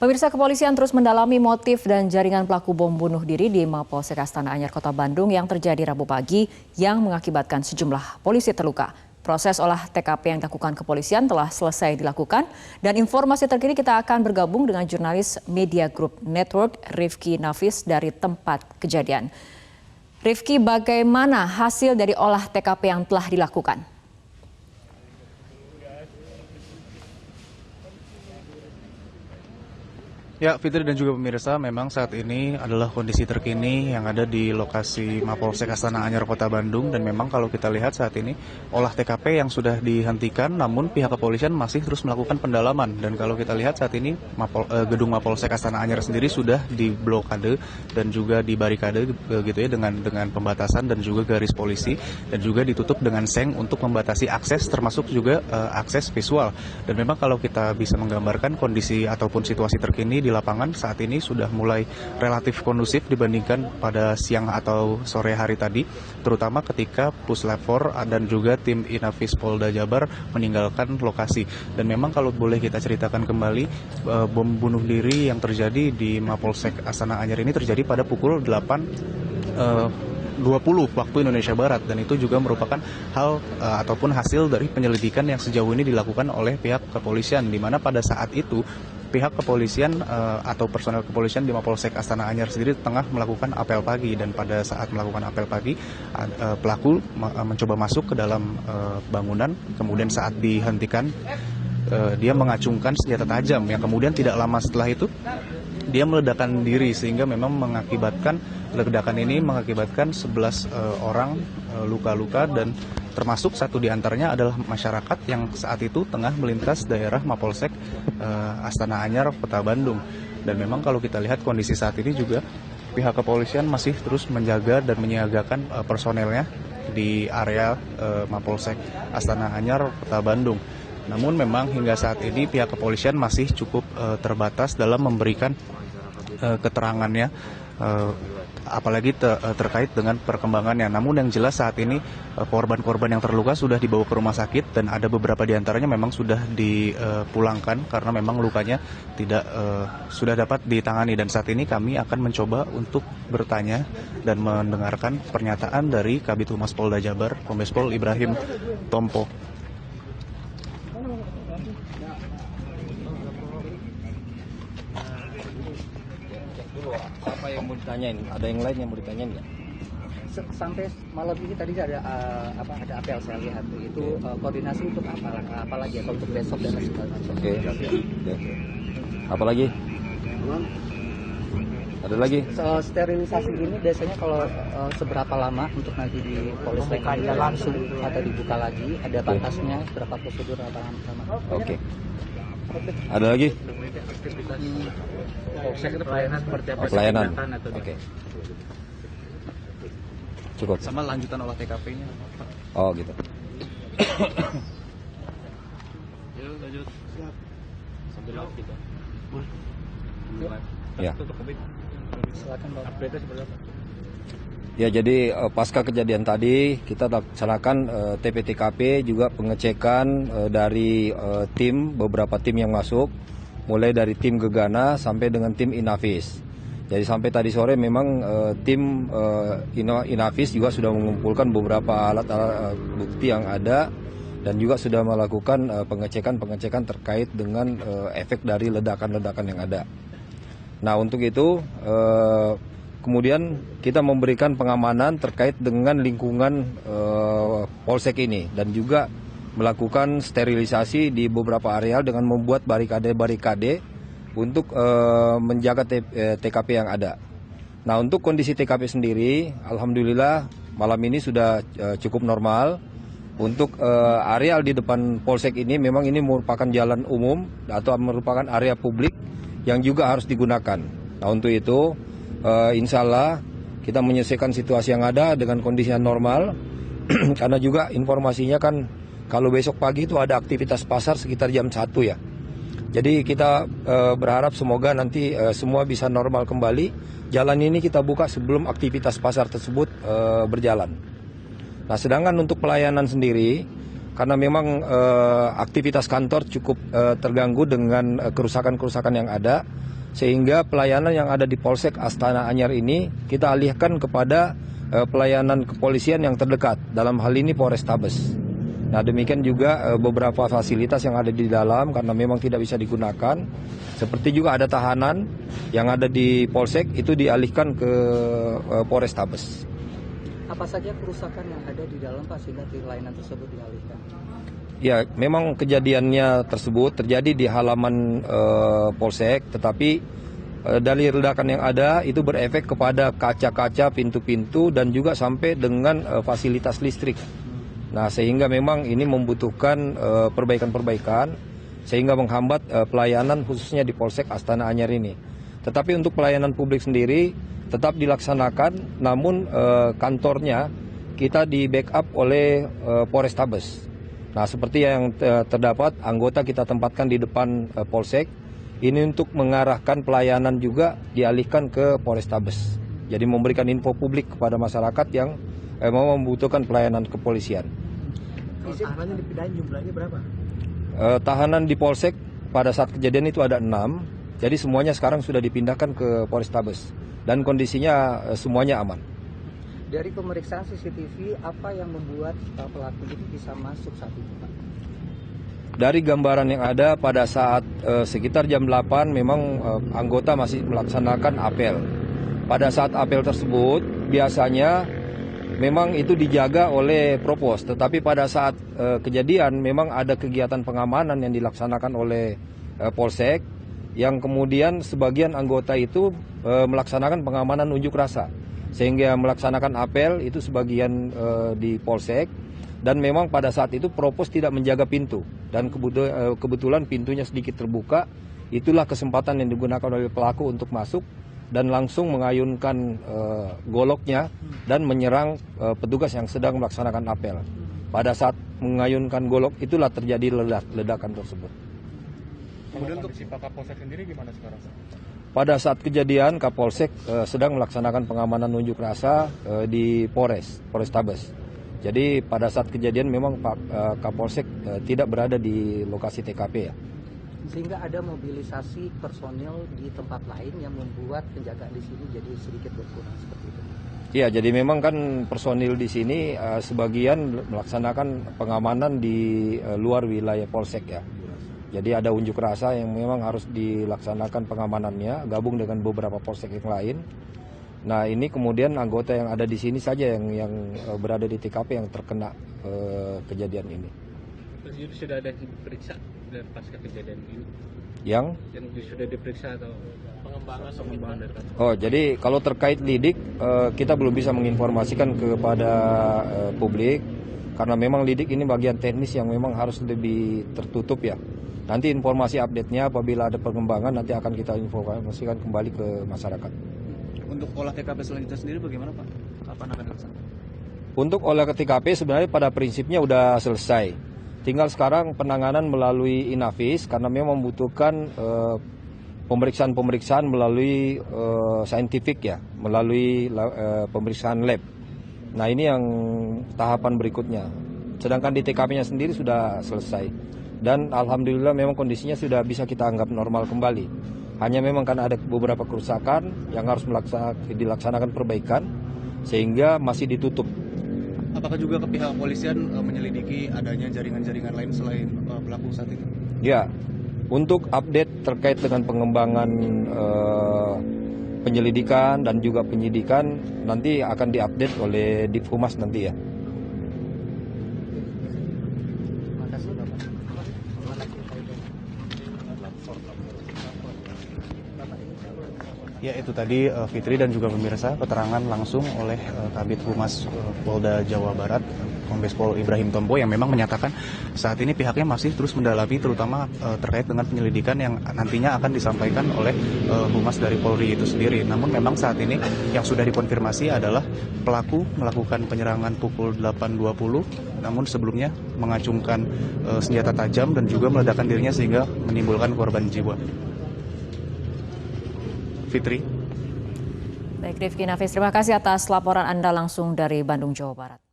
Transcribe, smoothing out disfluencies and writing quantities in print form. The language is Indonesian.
Pemirsa, kepolisian terus mendalami motif dan jaringan pelaku bom bunuh diri di Mapolsek Astana Anyar, Kota Bandung yang terjadi Rabu pagi yang mengakibatkan sejumlah polisi terluka. Proses olah TKP yang dilakukan kepolisian telah selesai dilakukan dan informasi terkini kita akan bergabung dengan jurnalis Media Group Network Rifki Nafis dari tempat kejadian. Rifki, bagaimana hasil dari olah TKP yang telah dilakukan? Ya, Fitri dan juga pemirsa, memang saat ini adalah kondisi terkini yang ada di lokasi Mapolsek Astana Anyar, Kota Bandung. Dan memang kalau kita lihat saat ini, olah TKP yang sudah dihentikan, namun pihak kepolisian masih terus melakukan pendalaman. Dan kalau kita lihat saat ini, gedung Mapolsek Astana Anyar sendiri sudah diblokade dan juga dibarikade gitu ya, dengan pembatasan dan juga garis polisi. Dan juga ditutup dengan seng untuk membatasi akses, termasuk juga akses visual. Dan memang kalau kita bisa menggambarkan kondisi ataupun situasi terkini di lapangan saat ini sudah mulai relatif kondusif dibandingkan pada siang atau sore hari tadi, terutama ketika Puslap 4 dan juga tim Inafis Polda Jabar meninggalkan lokasi. Dan memang kalau boleh kita ceritakan kembali, bom bunuh diri yang terjadi di Mapolsek Astana Anyar ini terjadi pada pukul 8.20 waktu Indonesia Barat, dan itu juga merupakan hal ataupun hasil dari penyelidikan yang sejauh ini dilakukan oleh pihak kepolisian, di mana pada saat itu pihak kepolisian atau personel kepolisian di Mapolsek Astana Anyar sendiri tengah melakukan apel pagi, dan pada saat melakukan apel pagi pelaku mencoba masuk ke dalam bangunan, kemudian saat dihentikan dia mengacungkan senjata tajam yang kemudian tidak lama setelah itu dia meledakkan diri, sehingga memang ledakan ini mengakibatkan 11 orang luka-luka, dan termasuk satu diantaranya adalah masyarakat yang saat itu tengah melintas daerah Mapolsek Astana Anyar, Kota Bandung. Dan memang kalau kita lihat kondisi saat ini juga pihak kepolisian masih terus menjaga dan menyiagakan personelnya di area Mapolsek Astana Anyar, Kota Bandung. Namun memang hingga saat ini pihak kepolisian masih cukup terbatas dalam memberikan keterangannya, apalagi terkait dengan perkembangannya. Namun yang jelas saat ini korban-korban yang terluka sudah dibawa ke rumah sakit, dan ada beberapa diantaranya memang sudah dipulangkan karena memang lukanya sudah dapat ditangani. Dan saat ini kami akan mencoba untuk bertanya dan mendengarkan pernyataan dari Kabid Humas Polda Jabar, Kombes Pol Ibrahim Tompo. Apa yang mau ditanyain? Ada yang lain yang mau ditanyain nggak? Sampai malam ini tadi ada ada apel saya lihat itu, koordinasi untuk apa lagi atau untuk besok dan segala macam. Oke. Apa lagi? Ada lagi? Sterilisasi ini biasanya kalau seberapa lama untuk nanti di Polsek langsung atau dibuka lagi, ada batasnya berapa prosedur apa lama? Oke. Ada lagi? Polsek itu pelayanan seperti apa? Pelayanan. Oke. Cukup. Sama lanjutan olah TKP-nya. Oh gitu. Yuk lanjut. Siap. Sambil live kita. Ya. Silakan Pak. Update seperti apa? Ya, jadi pasca kejadian tadi kita laksanakan TP-TKP, juga pengecekan dari beberapa tim yang masuk, mulai dari tim Gegana sampai dengan tim Inafis. Jadi sampai tadi sore memang tim Inafis juga sudah mengumpulkan beberapa alat-alat bukti yang ada, dan juga sudah melakukan pengecekan terkait dengan efek dari ledakan-ledakan yang ada. Nah, untuk itu kemudian kita memberikan pengamanan terkait dengan lingkungan Polsek ini, dan juga melakukan sterilisasi di beberapa areal dengan membuat barikade-barikade untuk menjaga TKP yang ada. Nah, untuk kondisi TKP sendiri, alhamdulillah malam ini sudah cukup normal. Untuk areal di depan Polsek ini memang ini merupakan jalan umum atau merupakan area publik yang juga harus digunakan. Nah, untuk itu insya Allah kita menyelesaikan situasi yang ada dengan kondisi yang normal. Karena juga informasinya kan kalau besok pagi itu ada aktivitas pasar sekitar jam 1 ya. Jadi kita berharap semoga nanti semua bisa normal kembali. Jalan ini kita buka sebelum aktivitas pasar tersebut berjalan. Nah, sedangkan untuk pelayanan sendiri, karena memang aktivitas kantor cukup terganggu dengan kerusakan-kerusakan yang ada, sehingga pelayanan yang ada di Polsek Astana Anyar ini kita alihkan kepada pelayanan kepolisian yang terdekat, dalam hal ini Polrestabes. Nah, demikian juga beberapa fasilitas yang ada di dalam karena memang tidak bisa digunakan, seperti juga ada tahanan yang ada di Polsek itu dialihkan ke Polrestabes. Apa saja kerusakan yang ada di dalam Pak sehingga pelayanan tersebut dialihkan? Ya, memang kejadiannya tersebut terjadi di halaman Polsek, tetapi dari ledakan yang ada itu berefek kepada kaca-kaca, pintu-pintu, dan juga sampai dengan fasilitas listrik. Nah, sehingga memang ini membutuhkan perbaikan-perbaikan, sehingga menghambat pelayanan khususnya di Polsek Astana Anyar ini. Tetapi untuk pelayanan publik sendiri tetap dilaksanakan, namun kantornya kita di backup oleh Polrestabes. Nah, seperti yang terdapat, anggota kita tempatkan di depan Polsek. Ini untuk mengarahkan pelayanan juga dialihkan ke Polrestabes. Jadi memberikan info publik kepada masyarakat yang mau membutuhkan pelayanan kepolisian. Tahanan yang dipindahin jumlahnya berapa? Tahanan di Polsek pada saat kejadian itu ada 6. Jadi semuanya sekarang sudah dipindahkan ke Polrestabes. Dan kondisinya semuanya aman. Dari pemeriksaan CCTV, apa yang membuat pelaku ini bisa masuk saat itu, Pak? Dari gambaran yang ada pada saat sekitar jam 8 memang anggota masih melaksanakan apel. Pada saat apel tersebut biasanya memang itu dijaga oleh Propos, tetapi pada saat kejadian memang ada kegiatan pengamanan yang dilaksanakan oleh Polsek, yang kemudian sebagian anggota itu melaksanakan pengamanan unjuk rasa, sehingga melaksanakan apel itu sebagian di Polsek. Dan memang pada saat itu Propos tidak menjaga pintu, dan kebetulan pintunya sedikit terbuka. Itulah kesempatan yang digunakan oleh pelaku untuk masuk dan langsung mengayunkan goloknya dan menyerang petugas yang sedang melaksanakan apel. Pada saat mengayunkan golok itulah terjadi ledakan tersebut. Kemudian untuk si Pak Kapolsek sendiri gimana sekarang? Pada saat kejadian Kapolsek sedang melaksanakan pengamanan unjuk rasa di Polrestabes. Jadi pada saat kejadian memang Pak Kapolsek tidak berada di lokasi TKP ya. Sehingga ada mobilisasi personil di tempat lain yang membuat penjagaan di sini jadi sedikit berkurang seperti itu. Iya, jadi memang kan personil di sini sebagian melaksanakan pengamanan di luar wilayah Polsek ya. Jadi ada unjuk rasa yang memang harus dilaksanakan pengamanannya, gabung dengan beberapa Polsek yang lain. Nah, ini kemudian anggota yang ada di sini saja yang berada di TKP yang terkena kejadian ini. Sudah ada diperiksa dari pasca kejadian ini? Yang sudah diperiksa atau pengembangan dari kasus? Oh, jadi kalau terkait lidik kita belum bisa menginformasikan kepada publik karena memang lidik ini bagian teknis yang memang harus lebih tertutup ya. Nanti informasi update-nya apabila ada perkembangan nanti akan kita informasikan kembali ke masyarakat. Untuk olah TKP selanjutnya sendiri bagaimana Pak? Kapan akan dilaksanakan? Untuk olah TKP sebenarnya pada prinsipnya sudah selesai. Tinggal sekarang penanganan melalui Inavis karena memang membutuhkan pemeriksaan melalui saintifik ya, melalui pemeriksaan lab. Nah, ini yang tahapan berikutnya. Sedangkan di TKP-nya sendiri sudah selesai. Dan alhamdulillah memang kondisinya sudah bisa kita anggap normal kembali. Hanya memang karena ada beberapa kerusakan yang harus dilaksanakan perbaikan sehingga masih ditutup. Apakah juga ke pihak kepolisian menyelidiki adanya jaringan-jaringan lain selain pelaku saat ini? Ya, untuk update terkait dengan pengembangan penyelidikan dan juga penyidikan nanti akan diupdate oleh Divhumas nanti ya. Ya, itu tadi Fitri dan juga pemirsa keterangan langsung oleh Kabid Humas Polda Jawa Barat, Kombes Pol Ibrahim Tompo, yang memang menyatakan saat ini pihaknya masih terus mendalami terutama terkait dengan penyelidikan yang nantinya akan disampaikan oleh Humas dari Polri itu sendiri. Namun memang saat ini yang sudah dikonfirmasi adalah pelaku melakukan penyerangan pukul 8.20, namun sebelumnya mengacungkan senjata tajam dan juga meledakkan dirinya sehingga menimbulkan korban jiwa. Fitri. Baik, Rifki Nafis, terima kasih atas laporan Anda langsung dari Bandung, Jawa Barat.